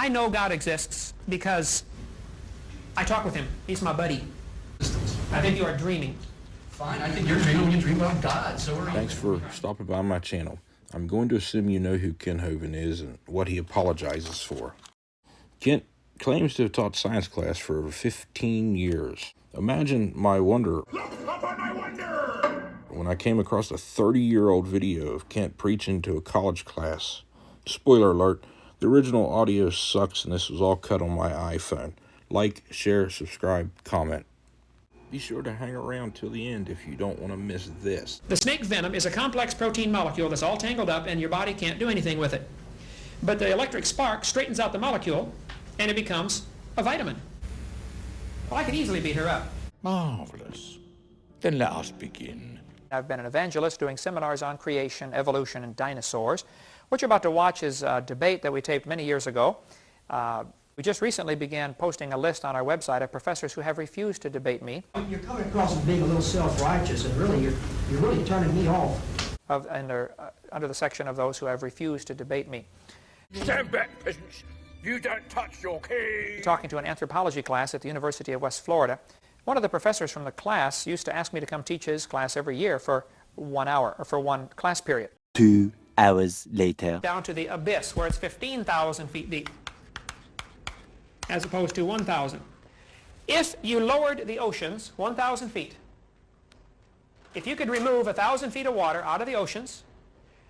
I know God exists because I talk with him. He's my buddy. I think you are dreaming. Fine, I think you're dreaming when you dream about God, so are you. Thanks for stopping by my channel. I'm going to assume you know who Ken Hovind is and what he apologizes for. Kent claims to have taught science class for over 15 years. Imagine my wonder when I came across a 30-year-old video of Kent preaching to a college class. Spoiler alert, the original audio sucks and this was all cut on my iPhone. Like, share, subscribe, comment. Be sure to hang around till the end if you don't want to miss this. The snake venom is a complex protein molecule that's all tangled up and your body can't do anything with it. But the electric spark straightens out the molecule and it becomes a vitamin. Well, I could easily beat her up. Marvelous. Then let us begin. I've been an evangelist doing seminars on creation, evolution, and dinosaurs. What you're about to watch is a debate that we taped many years ago. We just recently began posting a list on our website of professors who have refused to debate me. You're coming across as being a little self-righteous, and really, you're really turning me off. Under the section of those who have refused to debate me. Stand back, peasants. You don't touch your key. Talking to an anthropology class at the University of West Florida, one of the professors from the class used to ask me to come teach his class every year for 1 hour, or for one class period. 2 hours later. Down to the abyss, where it's 15,000 feet deep, as opposed to 1,000. If you lowered the oceans 1,000 feet, if you could remove 1,000 feet of water out of the oceans,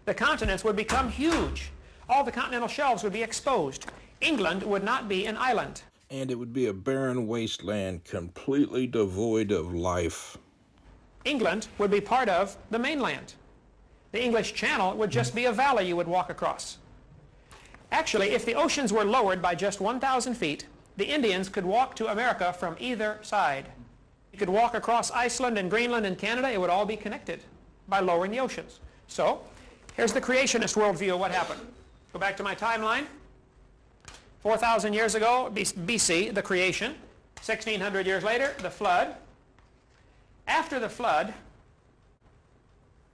the continents would become huge. All the continental shelves would be exposed. England would not be an island. And it would be a barren wasteland completely devoid of life. England would be part of the mainland. The English Channel would just be a valley you would walk across. Actually, if the oceans were lowered by just 1,000 feet, the Indians could walk to America from either side. You could walk across Iceland and Greenland and Canada. It would all be connected by lowering the oceans. So, here's the creationist worldview of what happened. Go back to my timeline. 4,000 years ago, BC, the creation. 1,600 years later, the flood. After the flood,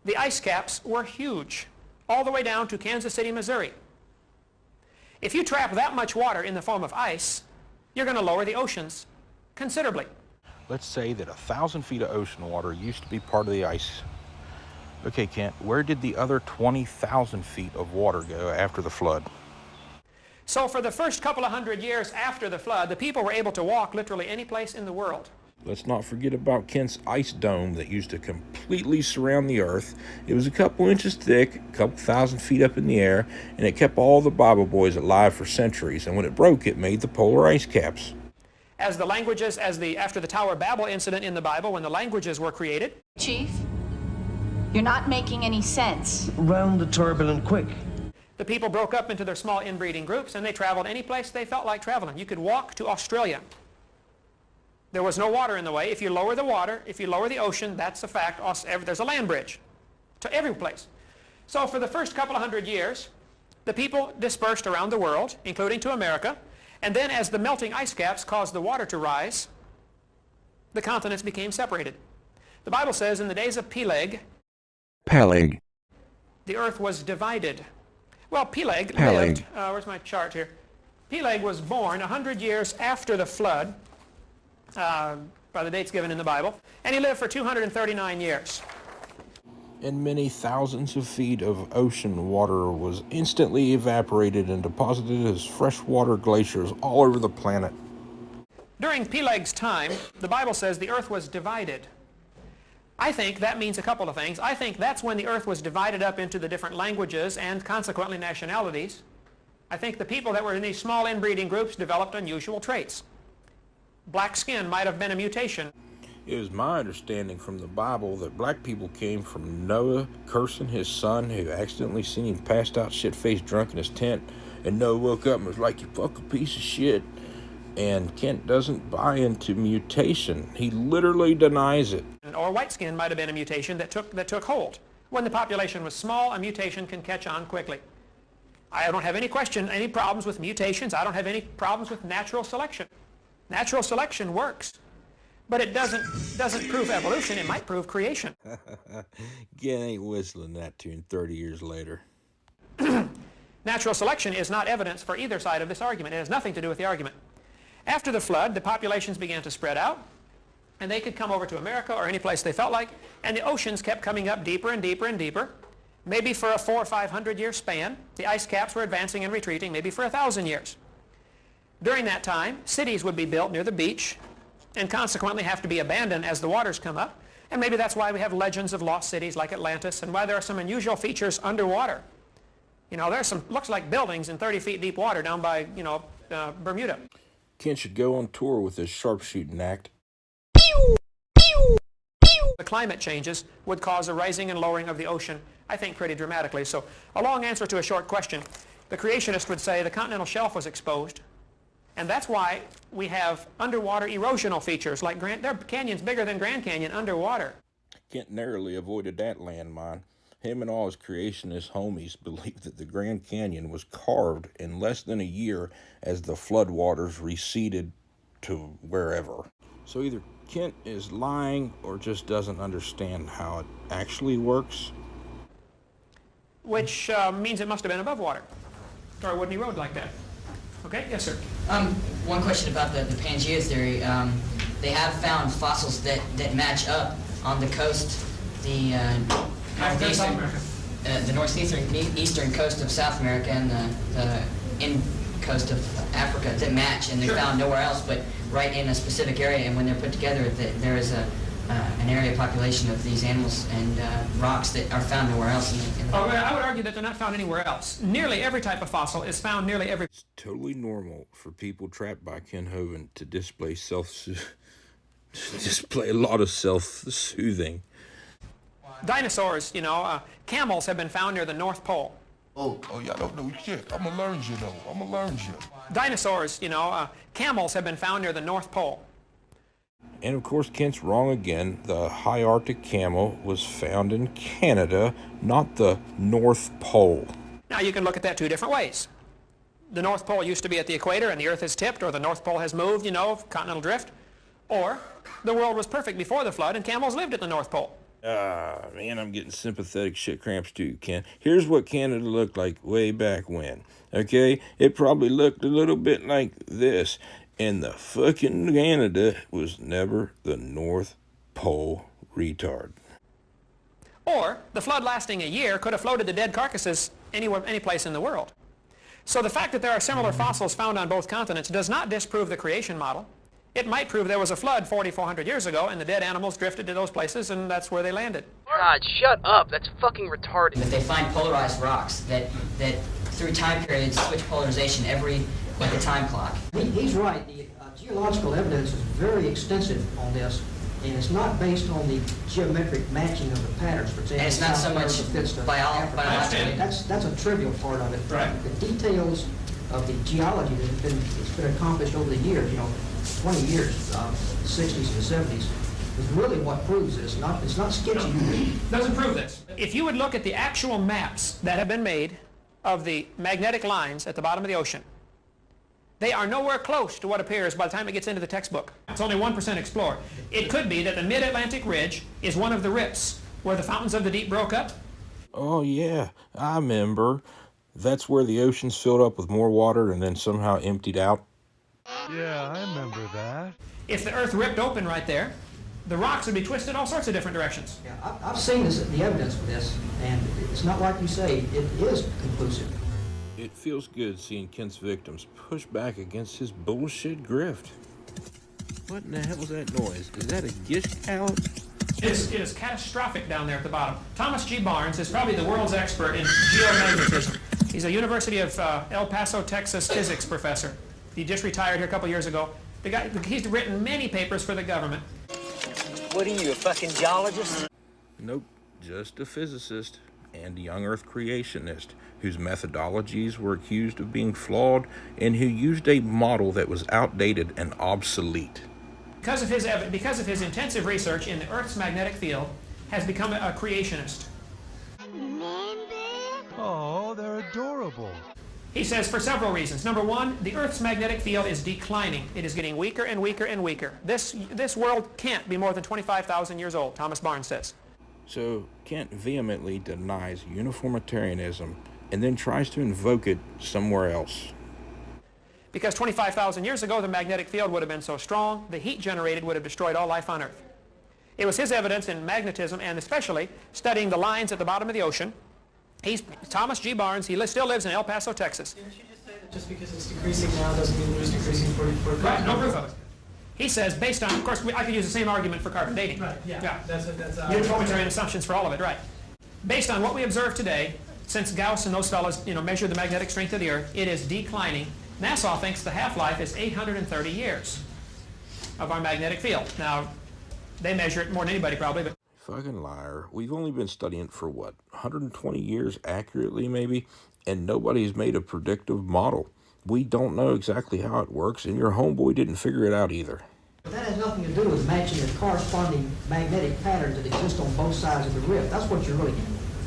the ice caps were huge, all the way down to Kansas City, Missouri. If you trap that much water in the form of ice, you're going to lower the oceans considerably. Let's say that 1,000 feet of ocean water used to be part of the ice. Okay, Kent, where did the other 20,000 feet of water go after the flood? So for the first couple of hundred years after the flood, the people were able to walk literally any place in the world. Let's not forget about Kent's ice dome that used to completely surround the earth. It was a couple inches thick, a couple thousand feet up in the air, and it kept all the Bible boys alive for centuries. And when it broke, it made the polar ice caps. As the languages, after the Tower of Babel incident in the Bible, when the languages were created. Chief, you're not making any sense. Round the turbulent quick. The people broke up into their small inbreeding groups, and they traveled any place they felt like traveling. You could walk to Australia. There was no water in the way. If you lower the water, if you lower the ocean, that's a fact. There's a land bridge to every place. So for the first couple of hundred years, the people dispersed around the world, including to America. And then as the melting ice caps caused the water to rise, the continents became separated. The Bible says in the days of Peleg, the earth was divided. Well, Peleg lived, where's my chart here? Peleg was born 100 years after the flood, by the dates given in the Bible, and he lived for 239 years. And many thousands of feet of ocean water was instantly evaporated and deposited as freshwater glaciers all over the planet. During Peleg's time, the Bible says the earth was divided. I think that means a couple of things. I think that's when the earth was divided up into the different languages and consequently nationalities. I think the people that were in these small inbreeding groups developed unusual traits. Black skin might have been a mutation. It was my understanding from the Bible that black people came from Noah cursing his son who accidentally seen him passed out shit-faced drunk in his tent, and Noah woke up and was like, "You fucking piece of shit." And Kent doesn't buy into mutation. He literally denies it. Or white skin might have been a mutation that took hold. When the population was small, a mutation can catch on quickly. I don't have any problems with mutations. I don't have any problems with natural selection. Natural selection works, but it doesn't prove evolution. It might prove creation. Again, ain't whistling that tune 30 years later. Natural selection is not evidence for either side of this argument. It has nothing to do with the argument. After the flood, the populations began to spread out, and they could come over to America or any place they felt like, and the oceans kept coming up deeper and deeper and deeper. Maybe for a 400 or 500 year span, the ice caps were advancing and retreating, maybe for 1,000 years. During that time, cities would be built near the beach and consequently have to be abandoned as the waters come up. And maybe that's why we have legends of lost cities like Atlantis, and why there are some unusual features underwater. You know, there's some, looks like buildings in 30 feet deep water down by, Bermuda. Kent should go on tour with his sharpshooting act. The climate changes would cause a rising and lowering of the ocean, I think, pretty dramatically. So a long answer to a short question. The creationist would say the continental shelf was exposed, and that's why we have underwater erosional features like there are canyons bigger than Grand Canyon underwater. Kent narrowly avoided that landmine. Him and all his creationist homies believed that the Grand Canyon was carved in less than a year as the floodwaters receded to wherever. So either Kent is lying or just doesn't understand how it actually works. Which means it must have been above water, or it wouldn't erode like that. Okay, yes, sir. One question about the Pangea theory. They have found fossils that match up on the coast, the northeastern coast of South America and the in coast of Africa that match, and they're found nowhere else but right in a specific area. And when they're put together, there is an area population of these animals and rocks that are found nowhere else. I would argue that they're not found anywhere else. Nearly every type of fossil is found nearly every... It's totally normal for people trapped by Ken Hovind to display a lot of self-soothing. Dinosaurs, camels have been found near the North Pole. Oh, y'all don't know shit. I'm gonna learn you, though. I'm gonna learn you. Dinosaurs, camels have been found near the North Pole. And of course, Kent's wrong again. The high Arctic camel was found in Canada, not the North Pole. Now, you can look at that two different ways. The North Pole used to be at the equator and the Earth has tipped, or the North Pole has moved, continental drift. Or the world was perfect before the flood and camels lived at the North Pole. Man, I'm getting sympathetic shit cramps too, Ken. Here's what Canada looked like way back when, okay? It probably looked a little bit like this. And the fucking Canada was never the North Pole, retard. Or the flood lasting a year could have floated the dead carcasses anywhere, any place in the world. So the fact that there are similar fossils found on both continents does not disprove the creation model. It might prove there was a flood 4,400 years ago and the dead animals drifted to those places and that's where they landed. God, shut up. That's fucking retarded. But they find polarized rocks that through time periods switch polarization like a time clock. He's right. The geological evidence is very extensive on this, and it's not based on the geometric matching of the patterns. For example, and it's not so much biological. That's a trivial part of it. Right. The details of the geology that's been accomplished over the years, 20 years, 60s and 70s, is really what proves this. It's not sketchy. Doesn't prove this. If you would look at the actual maps that have been made of the magnetic lines at the bottom of the ocean, they are nowhere close to what appears by the time it gets into the textbook. It's only 1% explored. It could be that the mid-Atlantic ridge is one of the rips where the fountains of the deep broke up. Oh yeah, I remember. That's where the oceans filled up with more water and then somehow emptied out. Yeah, I remember that. If the earth ripped open right there, the rocks would be twisted all sorts of different directions. Yeah, I've seen the evidence for this, and it's not like you say. It is conclusive. It feels good seeing Kent's victims push back against his bullshit grift. What in the hell was that noise? Is that a gish out? It is catastrophic down there at the bottom. Thomas G. Barnes is probably the world's expert in geomagnetism. He's a University of El Paso, Texas physics professor. He just retired here a couple years ago. He's written many papers for the government. What are you, a fucking geologist? Nope, just a physicist and young Earth creationist whose methodologies were accused of being flawed and who used a model that was outdated and obsolete. Because of his intensive research in the Earth's magnetic field, has become a creationist. Oh, they're adorable. He says for several reasons. Number one, the Earth's magnetic field is declining. It is getting weaker and weaker and weaker. This world can't be more than 25,000 years old, Thomas Barnes says. So Kent vehemently denies uniformitarianism and then tries to invoke it somewhere else. Because 25,000 years ago, the magnetic field would have been so strong, the heat generated would have destroyed all life on Earth. It was his evidence in magnetism, and especially studying the lines at the bottom of the ocean. He's Thomas G. Barnes. He still lives in El Paso, Texas. Didn't you just say that just because it's decreasing now doesn't mean it was decreasing for Right, no proof of it. He says, based on, of course, I could use the same argument for carbon dating. Right, yeah. That's Uniformitarian assumptions for all of it, right. Based on what we observe today, since Gauss and those fellows, measured the magnetic strength of the Earth, it is declining. NASA thinks the half-life is 830 years of our magnetic field. Now, they measure it more than anybody probably, but... Fucking liar. We've only been studying it for, 120 years accurately, maybe? And nobody's made a predictive model. We don't know exactly how it works, and your homeboy didn't figure it out either. But that has nothing to do with matching the corresponding magnetic patterns that exist on both sides of the rift. That's what you're really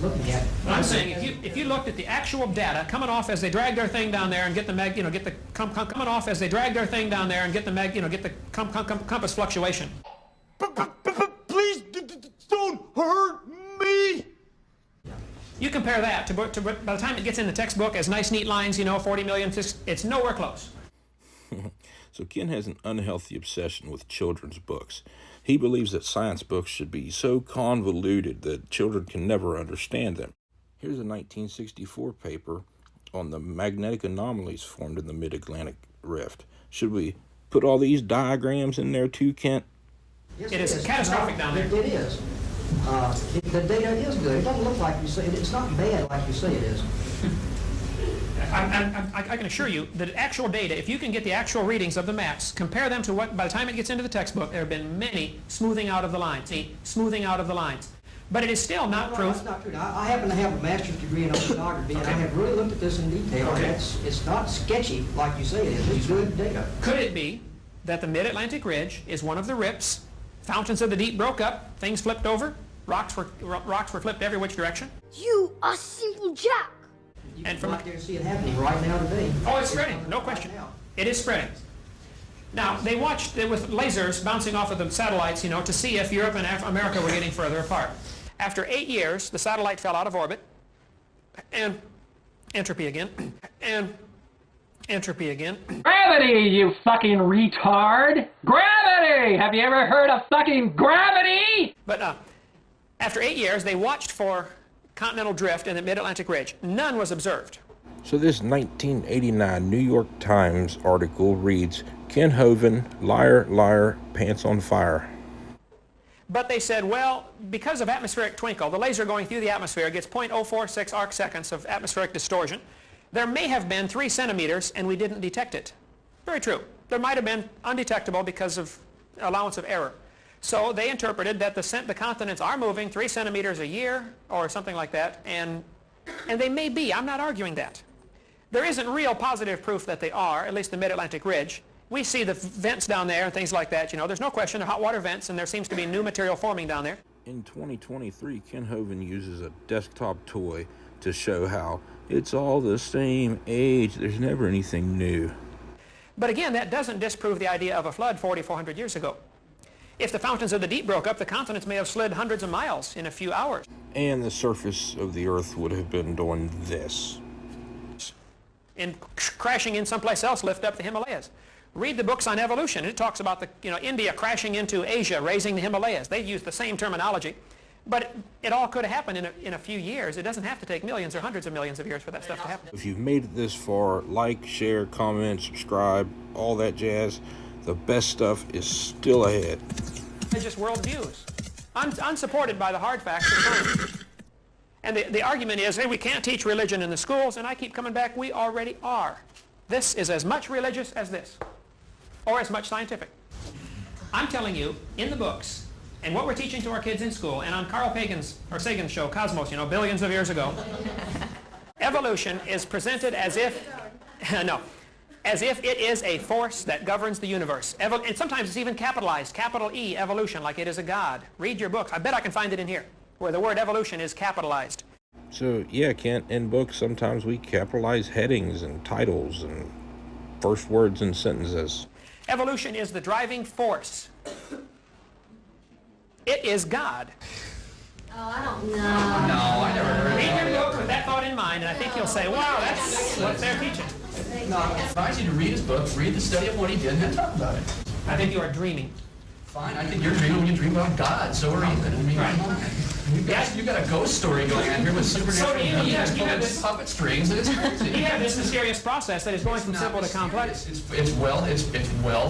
looking at. I'm saying if you looked at the actual data coming off as they drag their thing down there and get the coming off as they drag their thing down there and get the compass fluctuation. Please don't hurt me. You compare that to by the time it gets in the textbook as nice neat lines, 40 million, it's nowhere close. So Ken has an unhealthy obsession with children's books. He believes that science books should be so convoluted that children can never understand them. Here's a 1964 paper on the magnetic anomalies formed in the mid-Atlantic rift. Should we put all these diagrams in there too, Kent? Yes, it is catastrophic down there. It is. The data is good. It doesn't look like you say it. It's not bad like you say it is. I can assure you that actual data, if you can get the actual readings of the maps, compare them to what, by the time it gets into the textbook, there have been many smoothing out of the lines. Smoothing out of the lines. But it is still not proof. That's not true. I happen to have a master's degree in oceanography, and I have really looked at this in detail. Okay. And it's not sketchy like you say it is. It's good data. Could it be that the mid-Atlantic ridge is one of the rips? Fountains of the deep broke up, things flipped over, rocks were flipped every which direction. You are simple jack. You can right there see it happening right now today. Oh, it's spreading, no question. It is spreading. Now, they watched it with lasers bouncing off of the satellites, to see if Europe and America were getting further apart. After 8 years, the satellite fell out of orbit, and entropy again, and entropy again. Gravity, you fucking retard! Gravity! Have you ever heard of fucking gravity? But after 8 years, they watched for continental drift in the mid-Atlantic ridge. None was observed. So this 1989 New York Times article reads, Ken Hovind, liar, liar, pants on fire. But they said, well, because of atmospheric twinkle, the laser going through the atmosphere gets 0.046 arc seconds of atmospheric distortion. There may have been 3 centimeters, and we didn't detect it. Very true. There might have been undetectable because of allowance of error. So they interpreted that the continents are moving 3 centimeters a year, or something like that, and they may be. I'm not arguing that. There isn't real positive proof that they are, at least the mid-Atlantic ridge. We see the vents down there and things like that. There's no question they're hot water vents, and there seems to be new material forming down there. In 2023, Ken Hovind uses a desktop toy to show how it's all the same age. There's never anything new. But again, that doesn't disprove the idea of a flood 4,400 years ago. If the fountains of the deep broke up, the continents may have slid hundreds of miles in a few hours. And the surface of the Earth would have been doing this. And crashing in someplace else, lift up the Himalayas. Read the books on evolution. It talks about India crashing into Asia, raising the Himalayas. They use the same terminology. But it all could have happened in a few years. It doesn't have to take millions or hundreds of millions of years for that stuff to happen. If you've made it this far, like, share, comment, subscribe, all that jazz. The best stuff is still ahead. Religious worldviews, unsupported by the hard facts of science. And the argument is, hey, we can't teach religion in the schools, and I keep coming back, we already are. This is as much religious as this, or as much scientific. I'm telling you, in the books, and what we're teaching to our kids in school, and on Carl Sagan's show, Cosmos, billions of years ago, evolution is presented as if, as if it is a force that governs the universe. And sometimes it's even capitalized, capital E, evolution, like it is a god. Read your books. I bet I can find it in here, where the word evolution is capitalized. So, yeah, Kent, in books, sometimes we capitalize headings and titles and first words in sentences. Evolution is the driving force. It is God. Oh, I don't know. No, I never heard Read that. your book with that thought in mind, and I think you'll say, wow, that's what they're teaching. No, I advise you to read his book, read the study of what he did, and then talk about it. I think you are dreaming. Fine, I think you're dreaming when you dream about God, so are you. I mean, you got a ghost story going on here with supernatural So you have this puppet strings, and it's crazy. You have this mysterious process that is going from simple to complex. It's well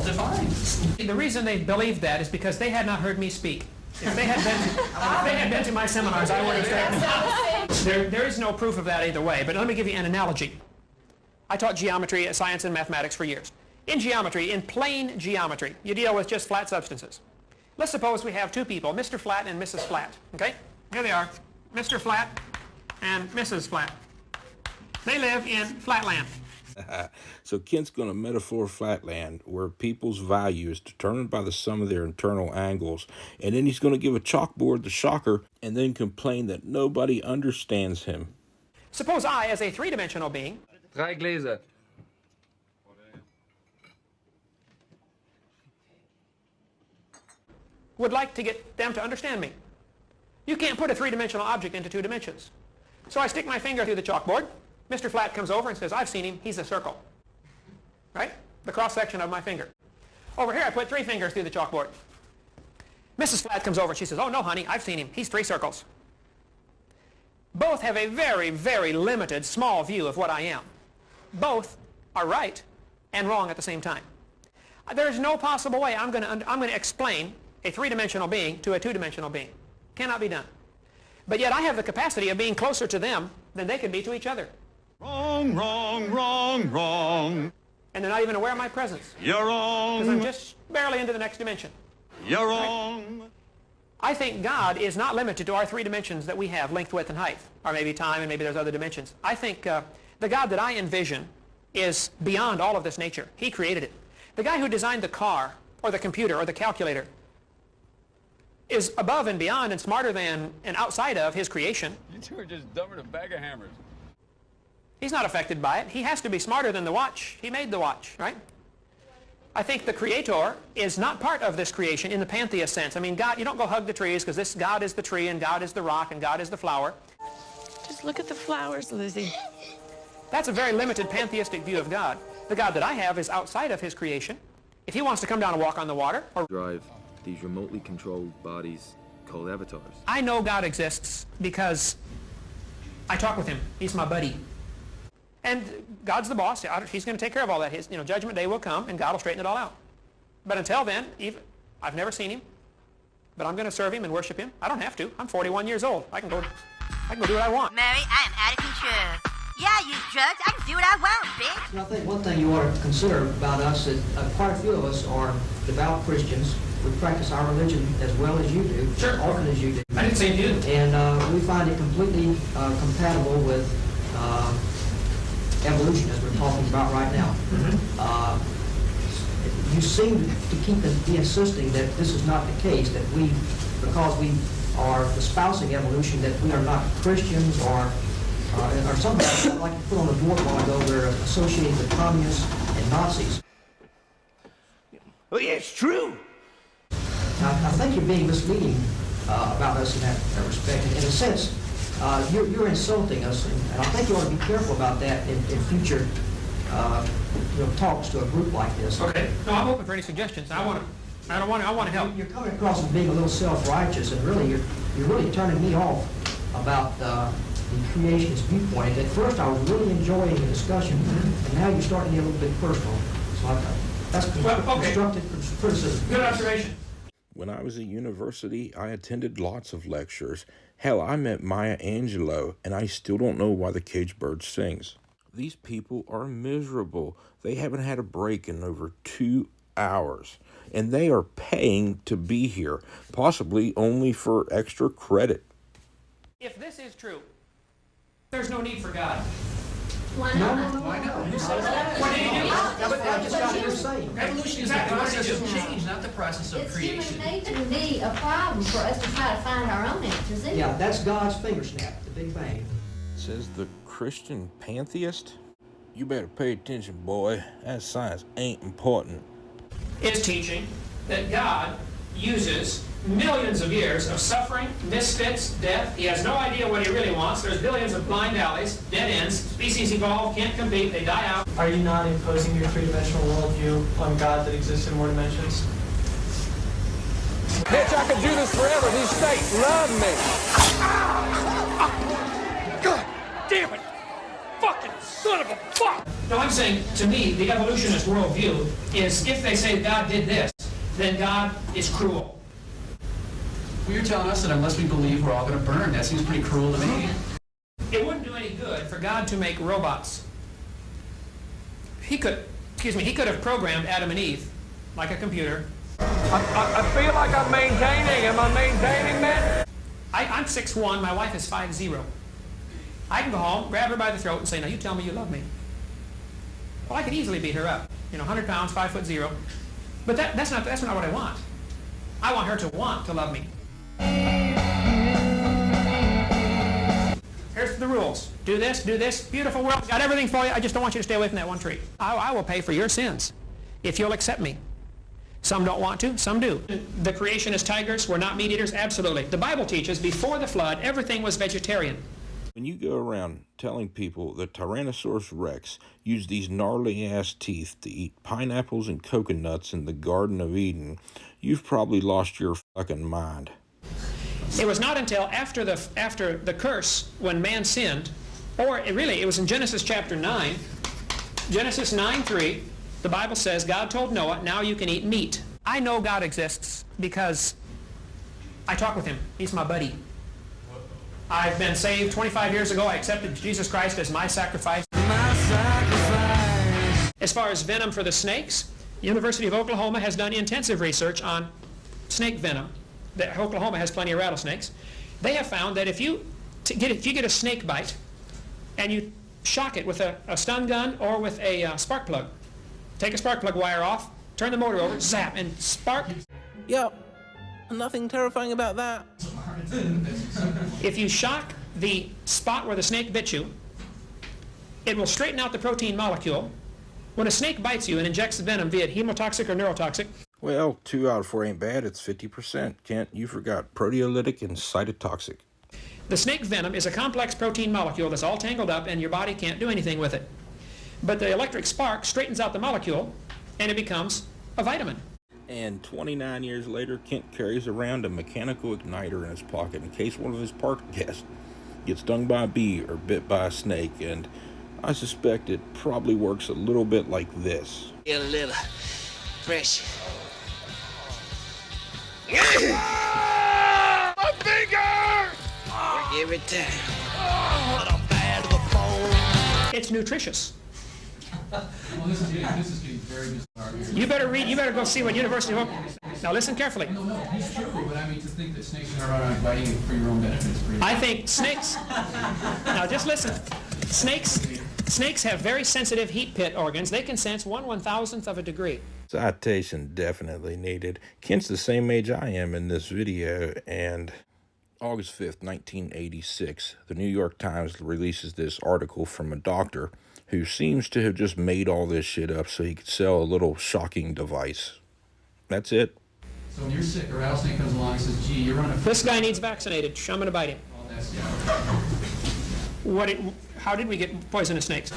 defined. The reason they believed that is because they had not heard me speak. If they had been to my seminars, I would have said there is no proof of that either way. But let me give you an analogy. I taught geometry, science, and mathematics for years. In geometry, in plane geometry, you deal with just flat substances. Let's suppose we have two people, Mr. Flat and Mrs. Flat. Okay? Here they are, Mr. Flat and Mrs. Flat. They live in flatland. So Kent's going to metaphor flatland, where people's value is determined by the sum of their internal angles. And then he's going to give a chalkboard the shocker and then complain that nobody understands him. Suppose I, as a three-dimensional being, 3 Gläser. would like to get them to understand me. You can't put a three-dimensional object into 2 dimensions. So I stick my finger through the chalkboard. Mr. Flat comes over and says, I've seen him, he's a circle. Right? The cross-section of my finger. Over here I put 3 fingers through the chalkboard. Mrs. Flat comes over and she says, oh no honey, I've seen him, he's 3 circles. Both have a very, very limited, small view of what I am. Both are right and wrong at the same time. There's no possible way I'm going to explain a 3-dimensional being to a 2-dimensional being. Cannot be done. But yet I have the capacity of being closer to them than they can be to each other. Wrong, wrong, wrong, wrong. And they're not even aware of my presence. You're wrong. Because I'm just barely into the next dimension. You're wrong. I think God is not limited to our 3 dimensions that we have, length, width, and height. Or maybe time, and maybe there's other dimensions. I think the God that I envision is beyond all of this nature. He created it. The guy who designed the car, or the computer, or the calculator, is above and beyond and smarter than and outside of his creation. You two are just dumber than a bag of hammers. He's not affected by it. He has to be smarter than the watch. He made the watch, right? I think the Creator is not part of this creation in the pantheist sense. I mean, God, you don't go hug the trees because this God is the tree and God is the rock and God is the flower. Just look at the flowers, Lizzie. That's a very limited pantheistic view of God. The God that I have is outside of his creation. If he wants to come down and walk on the water or drive these remotely controlled bodies called avatars. I know God exists because I talk with him. He's my buddy. And God's the boss. He's going to take care of all that. His, judgment day will come, and God will straighten it all out. But until then, I've never seen him, but I'm going to serve him and worship him. I don't have to. I'm 41 years old. I can go do what I want. Mary, I am out of control. Yeah, you drugs. I can do what I want, bitch. I think one thing you ought to consider about us is quite a few of us are devout Christians. We practice our religion as well as you do, sure, often as you do. I didn't say you did. And we find it completely compatible with evolution, as we're talking about right now. You seem to keep be insisting that this is not the case, that because we are espousing evolution, that we are not Christians or something like you put on the board a while ago, we're associated with communists and Nazis. Well, yeah, it's true. Now, I think you're being misleading about us in that respect. In a sense, you're insulting us, and I think you ought to be careful about that in future talks to a group like this. Okay. No, I'm open for any suggestions. I want to help. You're coming across as being a little self-righteous, and really, you're really turning me off about the creationist viewpoint. At first, I was really enjoying the discussion, and now you're starting to get a little bit personal. So that's constructive criticism. Good observation. When I was at university, I attended lots of lectures. Hell, I met Maya Angelou, and I still don't know why the caged bird sings. These people are miserable. They haven't had a break in over 2 hours, and they are paying to be here, possibly only for extra credit. If this is true, there's no need for God. Why not? Why not? What did he do? That's what you're saying. Evolution is the process of change, not the process of It's creation. human nature to be a problem for us to try to find our own answers, isn't it? Yeah, that's God's finger snap, the Big Bang. Says the Christian pantheist? You better pay attention, boy. That science ain't important. Is teaching that God uses millions of years of suffering, misfits, death. He has no idea what he really wants. There's billions of blind alleys, dead ends. Species evolve, can't compete, they die out. Are you not imposing your three-dimensional worldview on God that exists in more dimensions? Bitch, I could do this forever. These states love me. God damn it. Fucking son of a fuck. No, I'm saying, to me, the evolutionist worldview is if they say God did this, then God is cruel. Well, you're telling us that unless we believe we're all going to burn. That seems pretty cruel to me. It wouldn't do any good for God to make robots. He could have programmed Adam and Eve like a computer. I feel like I'm maintaining. Am I maintaining, man? I'm 6'1", my wife is 5'0". I can go home, grab her by the throat and say, now you tell me you love me. Well, I could easily beat her up. 100 pounds, 5'0". But that's not what I want. I want her to want to love me. Here's the rules. Do this. Beautiful world. Got everything for you. I just don't want you to stay away from that one tree. I will pay for your sins if you'll accept me. Some don't want to, some do. The creationist tigers were not meat eaters? Absolutely. The Bible teaches before the flood, everything was vegetarian. When you go around telling people that Tyrannosaurus Rex used these gnarly-ass teeth to eat pineapples and coconuts in the Garden of Eden, you've probably lost your fucking mind. It was not until after the curse, when man sinned, or it was in Genesis chapter 9, Genesis 9:3, the Bible says, God told Noah, now you can eat meat. I know God exists because I talk with him. He's my buddy. I've been saved 25 years ago. I accepted Jesus Christ as my sacrifice. As far as venom for the snakes, the University of Oklahoma has done intensive research on snake venom. Oklahoma has plenty of rattlesnakes. They have found that if you get a snake bite and you shock it with a stun gun or with a spark plug, take a spark plug wire off, turn the motor over, zap, and spark. Yep. Nothing terrifying about that. If you shock the spot where the snake bit you, it will straighten out the protein molecule. When a snake bites you and injects the venom, be it hemotoxic or neurotoxic. Well, 2 out of 4 ain't bad. It's 50%. Kent, you forgot proteolytic and cytotoxic. The snake venom is a complex protein molecule that's all tangled up and your body can't do anything with it. But the electric spark straightens out the molecule and it becomes a vitamin. And 29 years later, Kent carries around a mechanical igniter in his pocket in case one of his park guests gets stung by a bee or bit by a snake, and I suspect it probably works a little bit like this. Get a little fresh. My finger! Every time. It's nutritious. Well, this is getting very bizarre here. You better go see what University of Oklahoma. Now listen carefully. No, it's true, but I mean, to think that snakes are around biting you for your own benefit is pretty... I think snakes, now just listen, snakes have very sensitive heat pit organs. They can sense 1/1000th of a degree. Citation definitely needed. Kent's the same age I am in this video, and August 5th, 1986, the New York Times releases this article from a doctor who seems to have just made all this shit up so he could sell a little shocking device. That's it. So when you're sick, a rattlesnake comes along and says, gee, you're running... This guy needs vaccinated. I'm going to bite him. Oh, that's... How did we get poisonous snakes?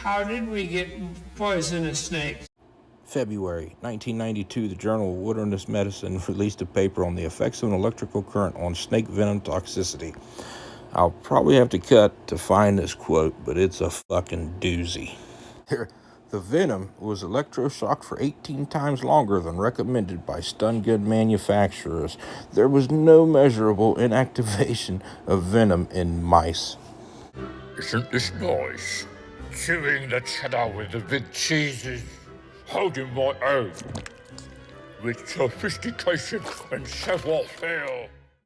How did we get poisonous snakes? February 1992, the Journal of Wilderness Medicine released a paper on the effects of an electrical current on snake venom toxicity. I'll probably have to cut to find this quote, but it's a fucking doozy. The venom was electroshocked for 18 times longer than recommended by stun gun manufacturers. There was no measurable inactivation of venom in mice. Isn't this nice? Chewing the cheddar with the big cheeses, holding my own with sophistication and savoir-faire.